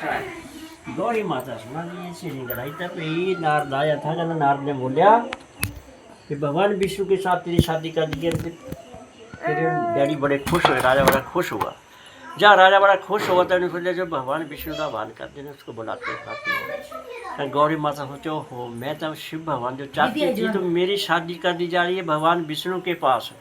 गौरी माता सुना दी सीढ़ी कढ़ाई तब यही नारद आया था। जब नारद ने बोलिया कि भगवान विष्णु के साथ तेरी शादी कर दी। फिर डैडी बड़े खुश हुए, राजा बड़ा खुश हुआ। जहाँ राजा बड़ा खुश हुआ था उन्होंने सोचा जो भगवान विष्णु का आह्वान कर देना, उसको बुलाते खाते। गौरी माता सोचो हो मैं तो शिव भगवान जो चाहती थी तो मेरी शादी कर दी जा रही है भगवान विष्णु के पास।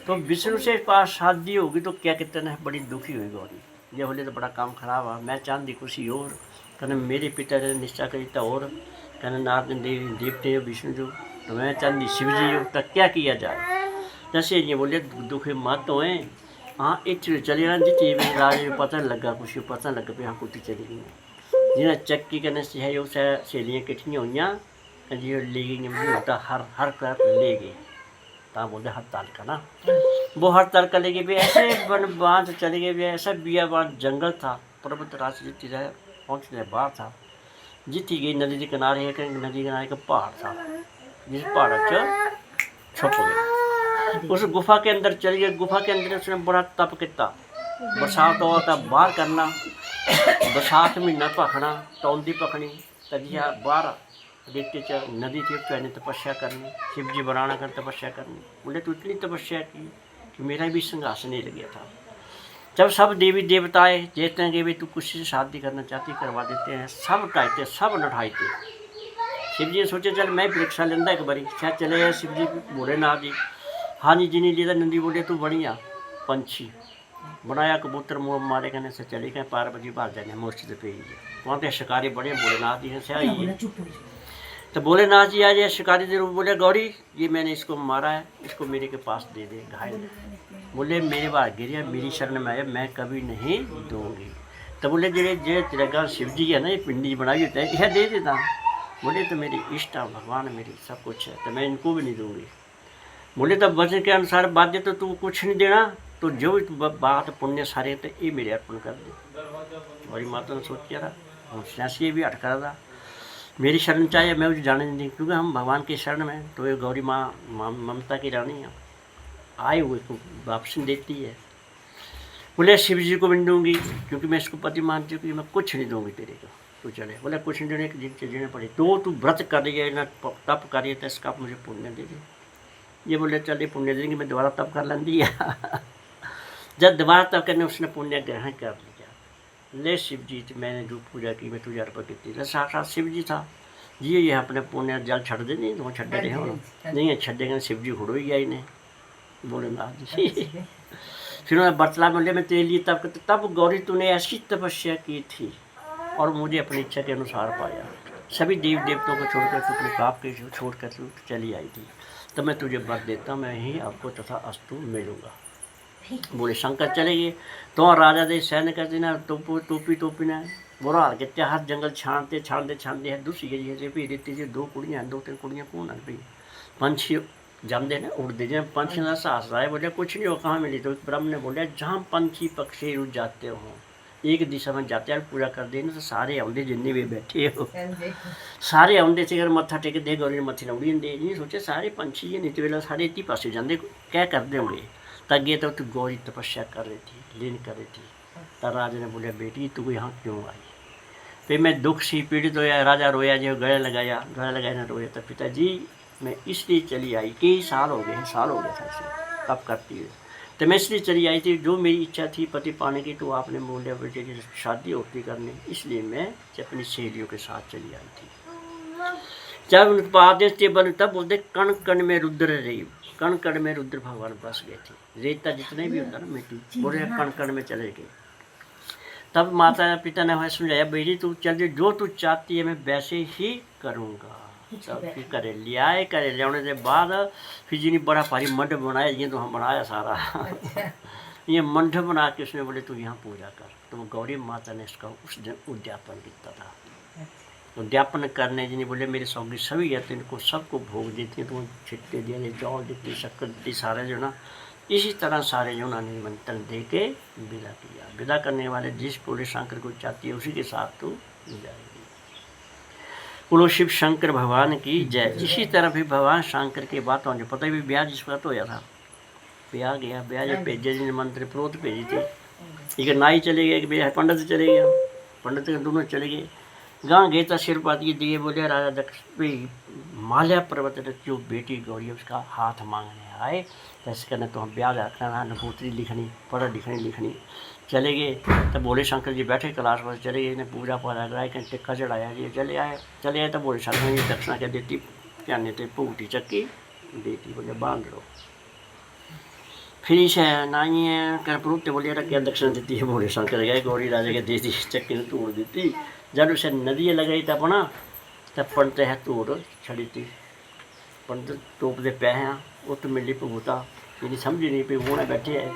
तो विष्णु से पास शादी होगी तो क्या कितना है, बड़ी दुखी हुई गौरी। ये बोले तो बड़ा काम खराब है, मैं चाहती कुछ और कहने मेरे पिता ने निश्चय करी था और कहने नारद देवी देवते विष्णु जो तो मैं चाहती शिव जी हो तो क्या किया जाए। जैसे ये बोले दुखी मत हो हाँ इतने चले ना जी राजे को पता लगा कुछ पता लग पे हाँ कुटी चली गई जिन्हें चक्की करने सहयोग से सहेलियाँ किठियाँ हुई जी ले गई होता हर तरफ ले गए ता बोलते हड़ताल का ना वो हड़ताल का ले गए भी ऐसे वन बांध चले गए भी ऐसा बिया बांध जंगल था पर्वत राशि जितनी रहे पहुँचने बाहर था जितनी गई नदी के किनारे एक नदी किनारे का पहाड़ था जिस पहाड़ छुप गए उस गुफा के अंदर चली गई। गुफा के अंदर उसने बड़ा तप किया। बरसात हुआ था बाहर करना बरसात महीना भखना तौंदी पकनी तजिया बाहर देखते च नदी थी तो तपस्या करनी शिव जी बनाना कर तपस्या करनी। बोले तो इतनी तपस्या की कि मेरा भी संघर्ष नहीं लग गया था। जब सब देवी देवताएं देखते हैं कि भाई तू किसी से शादी करना चाहती करवा देते हैं, सब टाइते सब नठाइते। शिव जी ने सोचे चल मैं परीक्षा लेंदा एक बारी शायद चले शिव जी भोलेनाथ जी हाँ जी जिन्हें लिया नंदी बोले तू बढ़िया पंछी बनाया कबूतर मुँह मारे कहने से चले गए पार्वती भाग जाने मोस्टली पे ही वहाँ पे शिकारी बड़े भोलेनाथ जी हैं से आइए तो भोलेनाथ जी आज शिकारी जरूर बोले गौरी ये मैंने इसको मारा है इसको मेरे के पास दे दे घायल। बोले मेरे बाहर गिरिया मेरी शरण में आया मैं कभी नहीं दूंगी। तो बोले जे जे तेरा शिव जी है ना ये पिंडी बनाई होता है यह दे देता। बोले तो मेरी इष्ट है भगवान मेरी सब कुछ है तो मैं इनको भी नहीं दूंगी। बोले तो वचन के अनुसार बाध्य तो तू कुछ नहीं देना तो जो बात पुण्य सारे थे ये मेरे अर्पण कर दे। बड़ी माता ने सोच किया था ये भी अटका था मेरी शरण चाहिए मैं उसे जाने नहीं दी क्योंकि हम भगवान की शरण में तो ये गौरी माँ ममता की रानी है आए हुए को वापसी देती है। बोले शिव जी को भी दूंगी क्योंकि मैं इसको पति मानती हूँ कि मैं कुछ नहीं दूंगी तेरे को तू चले। बोले कुछ नहीं देने की दिन चीज़ें पड़ी तो तू व्रत कर रही है ना तप कर रही है तो इसका मुझे पुण्य दे दे। ये बोले चलिए पुण्य देंगे मैं दोबारा तप कर लेंदी जब दोबारा तप करने उसने पुण्य ग्रहण कर लिया। ले शिव जी मैंने जो पूजा की मैं तुझे अर्पण की थी साक्षात शिव जी था जी ये अपने पुण्य जल छड़ दे नहीं तो छड़ रहे हो नहीं छड़ेगा शिव जी हुड़ ही गया इन्हें भोलेनाथ जी। फिर उन्होंने बतला बोले मैं तेरे लिए तब करते तब गौरी तूने ऐसी तपस्या की थी और मुझे अपनी इच्छा के अनुसार पाया। सभी देव देवताओं को छोड़कर तू अपने बाप के छोड़कर तू चली आई थी तो मैं तुझे वर देता मैं ही आपको तथा अस्तु मिलूँगा। बोले शंकर चले गए तो राजा दे सैन्य करते ना टोपी ना बुरा हाल के हर जंगल छानते है दूसरी गई भी देती थी दो कुड़ियाँ दो तीन कुड़ियाँ कौन भी पंछी जाते ना उड़ते जब पंछी का साहस रहा है बोले कुछ नहीं हो कहाँ मिली तो ब्रह्म ने बोला जहाँ पंछी पक्षी रुझ जाते हो एक दिशा में जाते हैं पूरा कर देना तो सारे आउंदे जिन्ने भी बैठे हो सारे आउंदे से अगर मत्था टेक दे गौरी मत्थे ना उड़ी दे नहीं सोचे सारे पंछी ये नीति वेला सारे इतनी पासे जाते क्या कर देंगे तगे तो तू गौरी तपस्या कर रही थी लीन कर रही थी। तब राजा ने बोला बेटी तू यहाँ क्यों आई। फिर मैं दुख से पीड़ित होया राजा रोया जो गले लगाया ना रोया तो पिताजी मैं इसलिए चली आई कई साल हो गए था इसे कब करती है तो मैं इसलिए चली आई थी जो मेरी इच्छा थी पति पाने की तो आपने बोला बेटे की शादी होती करने इसलिए मैं अपनी सहेलियों के साथ चली आई थी। जब उनके आदेश थे बन तब बोलते कण कण में रुद्र रही कण कण में रुद्र भगवान बस गए थे रेता जितने भी होता ना मिट्टी बोले कण कण में चले गए। तब माता पिता ने हमें समझाया बेटी तू चल जो तू चाहती है मैं वैसे ही करूँगा। सब करे लियाने के बाद फिर जी ने बड़ा भारी मंड बनाया ये तो हम बनाया सारा ये मंड बना के उसने बोले तू यहाँ पूजा कर तो गौरी माता ने इसका उस दिन उद्यापन किया था। उद्यापन करने जी ने बोले मेरे सौगी सभी है तो इनको सबको भोग देती तो छिट्टे दिए जौ देती शक्कर देती सारे जो ना इसी तरह सारे जो उन्होंने निमंत्रण दे के विदा किया। विदा करने वाले जिस पूरे शंकर को चाहती है उसी के साथ तो जाएगी। बोलो शिव शंकर भगवान की जय। इसी तरह भी भगवान शंकर की बात होने पता ही भी ब्याह जिस वक्त होया था ब्याह गया ब्याह जब भेजे जी ने मंत्र प्रोत भेजी थी एक नाई चले गया एक पंडित चले गया पंडित दोनों चले गए। गाँव गए तो सिर पाती दिए, बोले राजा दक्ष भाई माल्या पर्वत ने जो बेटी गौरी उसका हाथ मांगने आए, तो इसके न तो हम ब्याह रखना, नभूतरी लिखनी, पढ़ लिखनी। चले गए तो बोले शंकर जी बैठे कैलाश पर, चले गए, इन्हें पूजा पाजा कराई, कहीं टिक्का चढ़ाया जी, चले आए तो बोले शंकर जी दक्षिणा क्या देती, क्या नहीं भूटी चक्की देती, बोले बांध लो। फिर इसे नाई कर पुरुते बोलिए क्या दक्षिणा देती है, बोले शंकर गए गौरी राजा के दे दी, चक्की ने तोड़ देती। जब उसे नदी लगाई तो अपना तब पंडित है तोड़ छड़ी थी, पंडित टोप दे पै हैं वो तो मिली भूता, यदि समझी नहीं पे वो बैठे है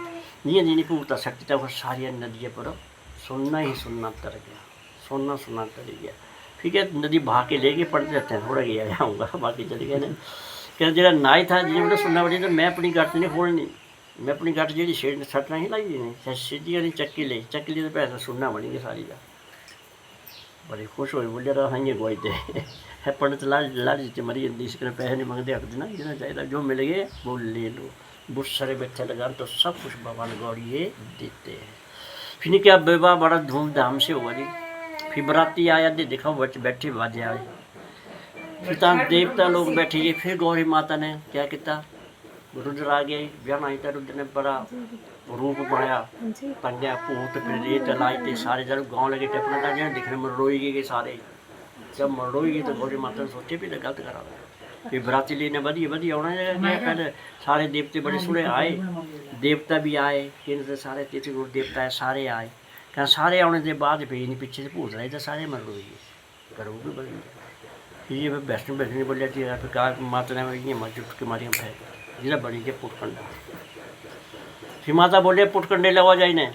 नहीं जी नहीं भूता सकती था, वो सारी नदी पर सुनना ही सुनना तर गया, सुनना तर गया। ठीक है नदी बहा के ले गए, पंडित रहते हैं थोड़ा गया आऊँगा, बाकी चले गए ने। क्या जरा नाई था जिन्हें सुनना पड़ी, तो मैं अपनी गट नहीं खोलनी, मैं अपनी गट जी शेड सटना ही लाई नहीं, सीधी वाली चक्की ली तो पैसा सुनना बनेगी सारी का। बड़ी खुश हुई, बोले हाँ ये गोई दे है पंडित लाल जी मरी जल्दी, इसके पैसे नहीं मंगते, हक देना जितना चाहिए जो मिल गए वो ले लो। बहुत सारे बच्चे लगा तो सब कुछ भगवान गौरी ये देते हैं। फिर क्या विवाह बड़ा धूमधाम से हुआ जी। फिर बराती आया दे देखा बच्चे बैठे बाजे आए, फिर देवता लोग बैठे गए। फिर गौरी माता ने क्या किया, रुद्र आ गए, ब्याह आई था, रुद्र ने बड़ा रूप बनाया, पंजा भूत प्रेत लाई थे सारे, जब गाँव लगे टपना था जहाँ दिखने मरड़ोई गए सारे, जब मरड़ोई गए तो गौरी माता ने सोचे भी गलत करा। फिर बराती लेने बढ़िया होना चाहिए, पहले सारे देवते बड़े सोने आए, देवता भी आए, केंद्र से सारे तीर्थ गुरु देवता है सारे आए। क्या सारे आने के बाद भी नहीं पीछे से भूत रहे तो सारे मरड़ोई गए, करो भी बदल गया। ये वैष्णो बैठने बोलिया थी, फिर कहा माता ने ये मर जुट के मारी हम फेंक जिला बनी के पुटकंडा। फिर माता बोले पुटकंडे लगा जाए ने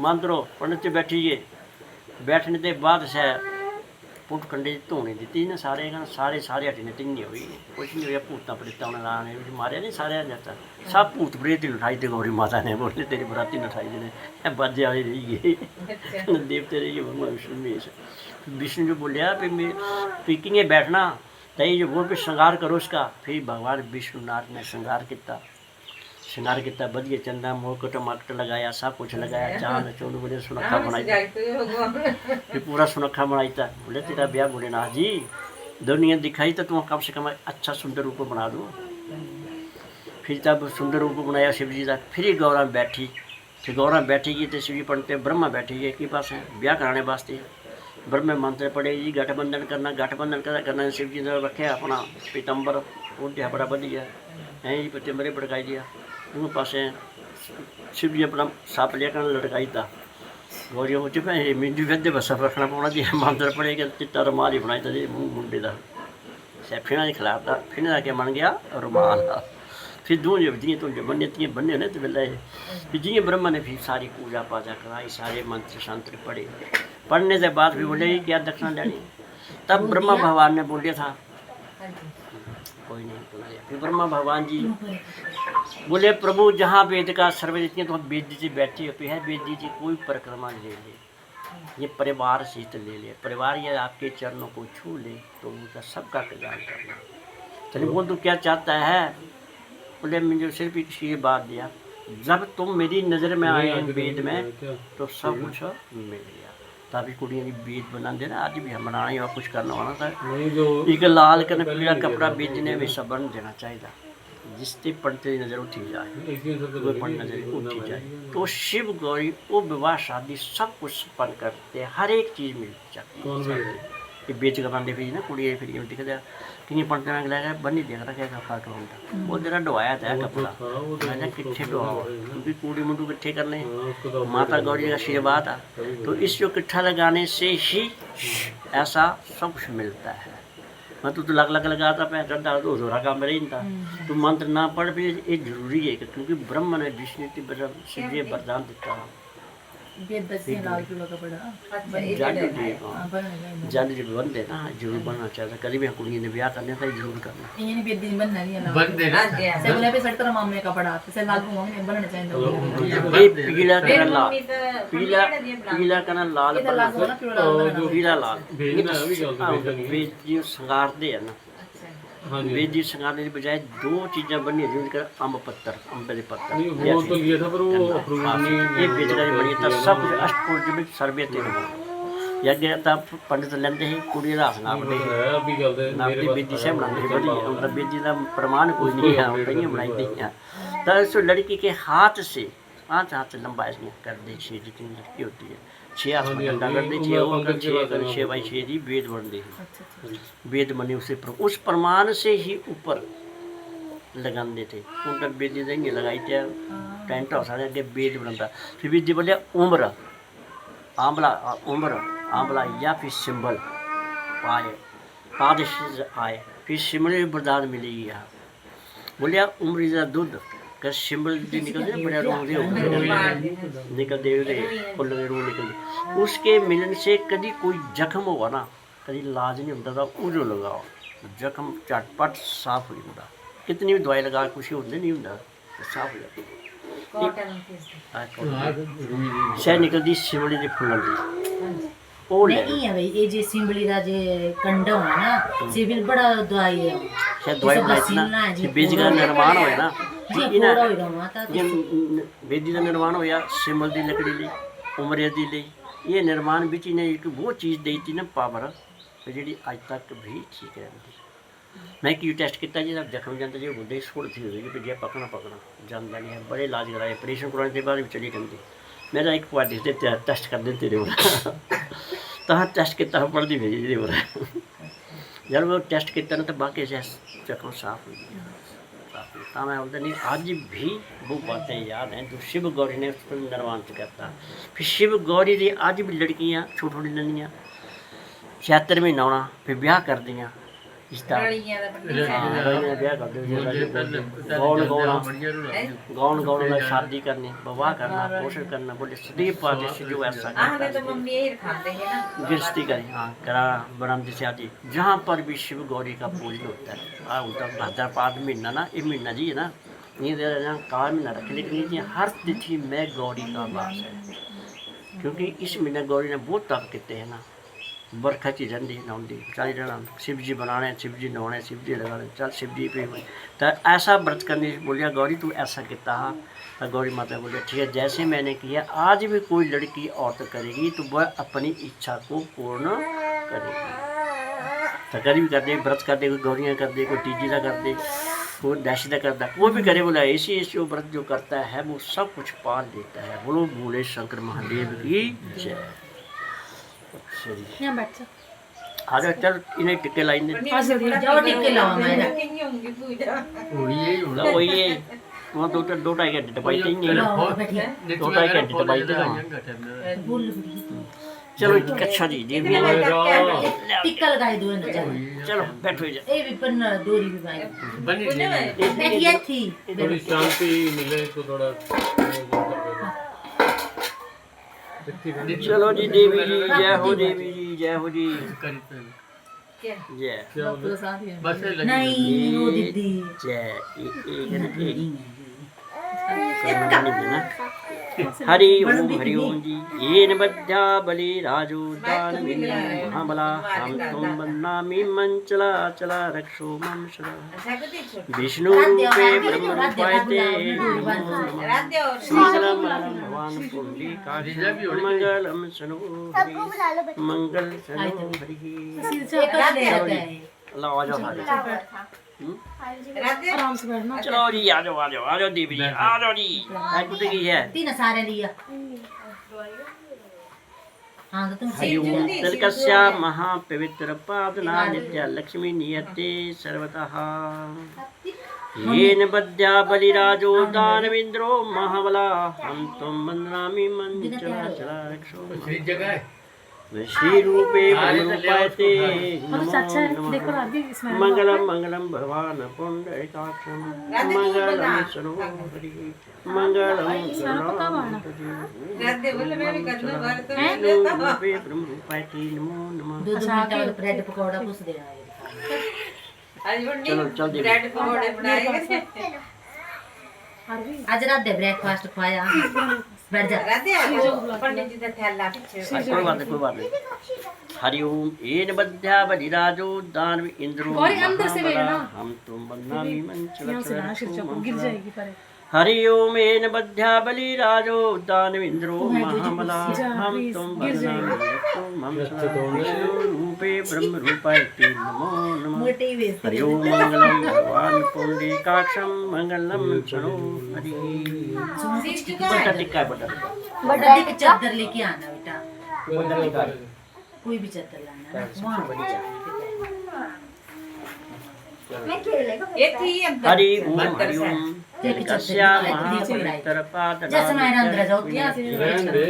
मंत्रो पंडित बैठिए, बैठने के बाद से पुटकंडे धोने दी ना सारे सारे हटी ने टिंगी हुई, कुछ नहीं हुआ, भूत प्रेता ने मारे नहीं सारे जाता, सब भूत प्रेत ही उठाई थे गौरी माता ने, बोले तेरी बराती ने उठाई ने बाजे वाले रही गए देवते रही गए विष्णु महेश। विष्णु जो बोलिया फिर किंगे बैठना तो ये जो बोल पे श्रृंगार करो उसका। फिर भगवान विष्णुनाथ ने श्रृंगार किया बढ़िया, चंदा मुकुट मकट लगाया, सब कुछ लगाया, चांद चोल बोले सुनखा बनाई, फिर पूरा सुनखा बनाई था। बोले तेरा ब्याह भोलेनाथ जी दुनिया दिखाई तो तुम कम से कम अच्छा सुंदर रूप बना दो। फिर तब सुंदर रूप बनाया शिव जी का। फिर गौरा बैठी, फिर गौरा बैठेगी तो शिव जी पंडित ब्रह्मा बैठेगी के पास है ब्याह कराने वास्ते। ब्रह्म मंत्र पढ़े जी, गठबंधन करना शिव जी ने रखे अपना पीतम्बर ओढ़िया बड़ा बढ़िया है जी, पीतम्बरे भड़काई दिया उन पास शिव जी अपना साप लिया कर लटकाई था। गौरी हो चुका है मिंजू वेदे बस रखना पौना जी, मंत्र पढ़ेगा चिट्टा रुमाल ही बनाई था जी मुंडे का, फिर खिलाफ था, फिर आके बन गया रुमाल। फिर दो जो जियाँ तो बने बने ने तो वेला फिर जियाँ ब्रह्मा ने फिर सारी पूजा पाजा कराई, सारे मंत्र शंत्र पढ़े। पढ़ने के बाद भी बोले क्या दक्षिणा लेनी, तब ब्रह्मा भगवान ने बोले था कोई नहीं बोला। फिर ब्रह्मा भगवान जी बोले प्रभु जहाँ वेद का सर्वे जितने तो वेद जी बैठी होती है, वेद जी कोई परिक्रमा ले ले, ये परिवार सहित ले ले, परिवार ये आपके चरणों को छू ले तो उनका सबका कल्याण करना। चलिए बोल तो क्या चाहता है, बोले मुझे सिर्फ ये बात दिया, जब तुम मेरी नज़र में आए वेद में तो सब कुछ मिल गया। तभी कुड़ियाँ की बीज बना देना, आज भी हम बनाना ही और कुछ करना वाला था। एक लाल कन पीला कपड़ा बेचने में सब बन देना चाहिए, जिससे पंडित नजर उठी जाए, कोई पंडित नजर उठी जाए तो शिव गौरी वो विवाह शादी सब कुछ संपन्न करते, हर एक चीज़ मिल जाती है। ये बेच कर बंदे फिर ना कुड़ियाँ फिर दिख दिया कि पंडित में लगा बनी देख रहा क्या फाट होता, वो जरा डुआया था कपड़ा मैंने किट्ठे डुआओ क्योंकि कूड़ी मुंडू किट्ठे करने माता गौरी का आशीर्वाद आ, तो इस जो किट्ठा लगाने से ही ऐसा सब कुछ मिलता है। मैं तो लग लगाता पैर चढ़ता तो धोरा काम में नहीं था, तो मंत्र ना पढ़ भी ये जरूरी है क्योंकि ब्रह्म ने विष्णु की शिव जी वरदान देता जब जब बनते ना जरूर बनना चाहिए, कभी भी कुड़ी ने ब्याह करने था जरूर करना पीला करना लाल पीला करना लाल पीला लाल श्रृंगारते है ना वेद जी श्रृंगारने की बजाय दो चीज़ें बनी जिनका अम्ब के पत्तर ये बेचना बनी था सब कुछ अष्टपूर्ज में सर्वे तेरे ਅੱਗੇ ਤਾਂ ਪੰਡਿਤ ਲੈਂਦੇ ਸੀ ਕੁੜੀ ਦਾ ਹੱਥ ਨਾਪਦੇ ਸੀ ਨਾਪਦੀ ਬੇਦੀ ਸੇ ਬਣਾਉਂਦੇ ਸੀ बड़ी उनका बेदी का प्रमाण कोई नहीं है कहीं बनाई हैं तो इस लड़की के हाथ से 5 हाथ लंबा इसमें कर दे 6 जितनी लड़की होती है 6 हाथ में डंडा कर दे 6 वो कर 6 बाई 6 जी वेद बन दे वेद बने उस प्रमाण से ही ऊपर लगाते थे उनका बेदी देंगे लगाई थे टेंट हाउस वाले अगे वेद बनता फिर बेदी बोले उम्र आंबला उम्र आंबला या फिर सिंबल आए पादिश आए फिर सिमल बरदान मिलेगी यहाँ बोलिया उम्र का दूध कर सिमल निकलते बड़े रोंदे निकलते फुल रूह निकलते उसके मिलन से कभी कोई जख्म होगा ना कभी इलाज नहीं होता था उजो लगाओ जख्म झटपट साफ हो जाता कितनी भी दवाई लगा कुछ होते नहीं होता साफ हो जाती शह निकलती सिमली के फुलों की नहीं है भाई ये जे सिंबली दा जे कंडा होना ना सिविल बड़ा दवाई है शायद दवाई बनाई ना कि बीज का निर्माण होया ना जी इना पूरा हो रहा था ये बेदी का निर्माण होया सिमल दी लकड़ी ली उमरे दी ली ये निर्माण बिच ने एक वो चीज़ दी थी ना पावर जी अज तक भी ठीक रहती मैं कि टेस्ट किया जी जख्म जाता जी बुढ़े सुड़ थी होगी भी जे पकना जाता नहीं है बड़े इलाज कराए ऑपरेशन कराने के बाद भी चली जाती मेरा एक पार्टी से टेस्ट कर देते रहे तो टेस्ट किया पढ़ती भेजी जी जब वो टेस्ट किया ना तो बाकी से जख्म साफ हो गया मैं बोलता नहीं आज भी वो बातें याद हैं जो शिव गौरी ने उसको निर्माण करता फिर शिव गौरी की आज भी लड़कियाँ छोटी छोटी लड़कियाँ 76 महीना आना फिर ब्याह कर दियाँ गौन गौन शादी करनी विवाह करना पोषण करना बोले सदीप पाते से जो ऐसा गिरस्ती करें हाँ करा बनाते शादी जहाँ पर भी शिव गौरी का पूजन होता है उनका भाद्रपद महीना ना ये महीना जी है ना ये काल महीना रख लेकिन ये हर तिथि में गौरी का वास है क्योंकि इस महीने गौरी ने बहुत तप किए हैं ना बरखा च रही नहाती चल जाना शिव जी बनाने शिव जी नहाने शिव जी लगाने चल शिव जी पे तो ऐसा व्रत करने बोलिया गौरी तू ऐसा किया हाँ तो गौरी माता बोलिया ठीक है जैसे मैंने किया आज भी कोई लड़की औरत करेगी तो वह अपनी इच्छा को पूर्ण करेगी तो कभी भी कर दे व्रत कर दे कोई गौरियाँ कर दे कोई तीजी का कर दे कोई डैश का करता कोई भी करे बोला ऐसी ऐसी व्रत जो करता है वो सब कुछ पाल देता है बोलो बोले शंकर महादेव की जय आ जाओ चल इन्हें टिक्के लाइन जाओ टिक्के लाओ मैं वो ये वहाँ दो ढाई घंटे दवाई चाहिए 2-2.5 घंटे दवाई देगा चलो अच्छा जी जी टिक्का लगाए दो ना चलो बैठो जा ए भी पर डोरी भी भाई बनी ये थी थोड़ी शांति मिले तो थोड़ा चलो जी देवी जी जय हो देवी जी जय हो जी जय नहीं वो दीदी जय हरि ओम जी येन बद्ध्या बलि राजो दानवीर्यं महाबला हम तुम बन्नामि मंचला चला रक्षो मम सदा विष्णु रूपे ब्रह्म रूपाय ते मंगलम भगवान पुंडरीकाक्ष मंगलम सनो मंगल सनो हरि अल्लाह आ जाओ आराम से बैठना चलो जी आ जाओ देवी जी आ जाओ जी कुछ की है तीन सारे लिया हाँ तो तुम हरि ओम तिलकस्या महापवित्र पादना नित्या लक्ष्मी नियते सर्वतः येन बद्ध्या बलिराजो दानवेन्द्रो महाबला हम तुम वन्दामि मंचला चला रक्षो श्री रूपे ब्रह्मरूपाय ते नमो नमः मंगलम मंगलम भगवान पुंडरीकाक्षं मंगलम सनो हरि मंगलम सनो रूपे ब्रह्मरूपाय ते नमो नमः दूध में ब्रेड पकौड़ा कुछ दे चलो चल दे ब्रेड पकौड़े बनाए आज रात दे ब्रेकफास्ट खाया बैठ जा पंडित जी का थैला पीछे कोई बात नहीं हरि ओम येन बद्ध्या बलिराजो दानव इंद्रो और अंदर से महाबला ना हम तुम वन्दामि मंचला यहाँ से ना गिर जाएगी पर हरि ओम येन बध्या बलिराजो दानवेन्द्रो महाबला हम तुम वंदनामि रूपे ब्रह्म रूपाय ते नमो नमः मोटे वे हरि ओम मंगलम भगवान पुंडरीकाक्षम मंगलम शनो हरि बटा टिक्का बटा बड़ा एक चादर लेके आना बेटा, बटा टिक्का कोई भी चादर लाना ना, वहाँ बड़ी चादर। ये थी अंदर हरि ओम तस्या महापवित्र जैसे मैं अंदर जाऊँ क्या रहन दे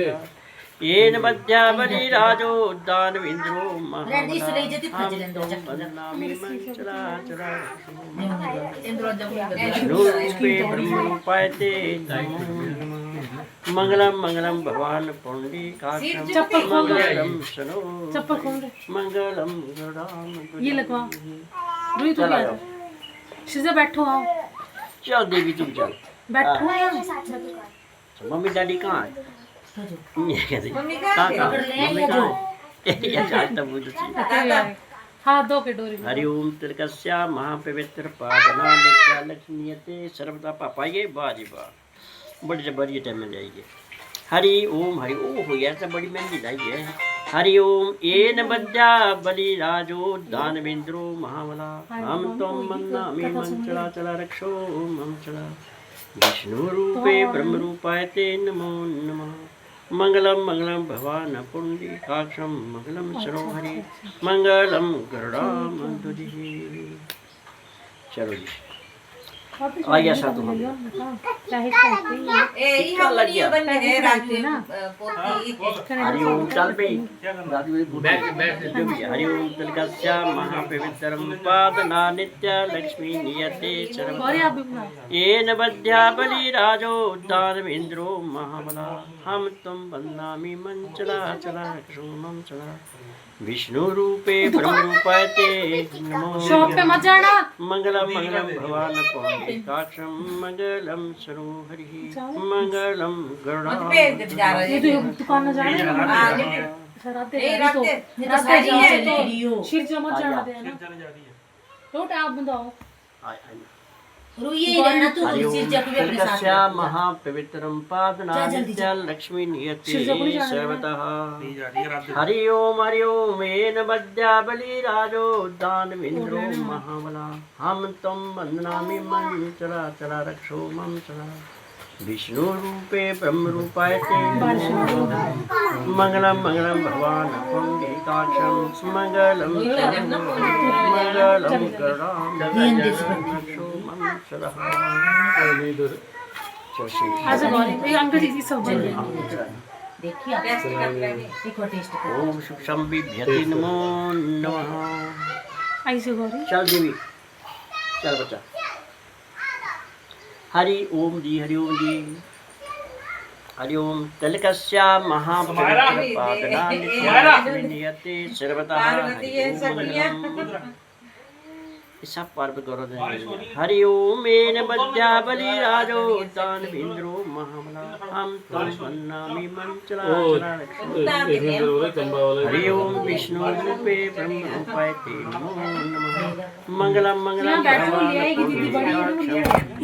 येन बध्या बलिराजो दानवेन्द्रो रेड इस ले जति खजले अंदर चक्कर वंदनामि मंचलाचला इंद्र जब रूपे ब्रह्मरूपाय ते नमो नमः मंगलम मंगलम भगवान पुंडरीकाक्षम मंगलम शनो चप्पल खोल दे, मंगलम गरुड़ाम ये लगवा। रुई तो क्या है? शिजा बैठो आओ, चल देवी तुम चल बैठो यहाँ। मम्मी डैडी कहाँ है ये कहते मम्मी कहाँ कहाँ कहाँ पकड़ ले मम्मी या कहाँ है ये चाहता मुझे हाँ दो के डोरी में। हरि ओम तिलकस्या महापवित्र पादना नित्या लक्ष्मीयते सर्वदा पापा ये बाजी बा बड़ी से बड़ी टाइम में जाइए हरि ओम हो गया तो बड़ी महंगी जाइए हरि ओम येन बध्या बलिराजो दानवेन्द्रो महाबला हम तुम वंदनामि मंचलाचला रक्षो मंचला विष्णु रूपे ब्रह्म रूपाय ते नमो नमः मंगलम मंगलम भगवान पुंडरीकाक्षम मंगलम सरोहरि मंगलम गरुड़ामध्वज चलो जी आ गया साधु चाहे ए यहाँ बनी बनने है रात पोती हरि ओम चल पे हरि ओम तिलकस्या महापवित्रम पादना नित्य लक्ष्मी नियते और सर्वदा आप भी बना। येन बध्या बलिराजो दानवेन्द्रो महाबला हम तुम वंदनामि मंचलाचला क्षोमं चला विष्णु रूपे ब्रह्म रूपाय ते नमो शॉप पे मत जाना। मंगलम मंगलम भगवान पुंडरीकाक्षम मंगलम सरो हरि मंगलम मुझ पे गरुड़ा जा रहा ये है तो दुकान में जाना है। रात ए रात तो ये तो सारी सारी है चली रही हो शिर जो मत जाना देना। रोट आप बताओ। रुइए ही रहना तू हरि सिर ओम जब भी अपने साथ तिलकस्या महापवित्रम पादना जा जल्दी नित्या लक्ष्मी नियते शिरजोपुरी जाना है। सर्वतः हरि ओम येन बध्या बलिराजो दानवेन्द्रो महाबला हम तुम वंदनामि मंचलाचला रक्षो मम चला विष्णु रूपे ब्रह्म रूपाय ते नमो मंगलम मंगलम भगवान पुंडरीकाक्षम मंगलम मंगलम गरुड़ाम आज गौरी ये अंकल जी की सब जल्दी। देखिए आप टेस्ट कर लेंगे एक और टेस्ट करो ओम सुक्षम बिभ्यति नमो नमः ऐसे गौरी चल देवी चल बच्चा हरि ओम जी हरि ओम जी हरि ओम तिलकस्या महापवित्रपादनानित्यते सर्वतः पार्वती है सखिया सब पार्व गौरव हरि ओम येन बध्या बलिराजो दानवेन्द्रो महाबला हम तुम वंदनामि मंचलाचला इसमें जरूर चंबा वाले हरि ओम विष्णु रूपे ब्रह्म रूपाय ते नमो नमः मंगलम मंगलम यहाँ बैठो, ले आएगी दीदी, बड़ी रूम ले आएगी।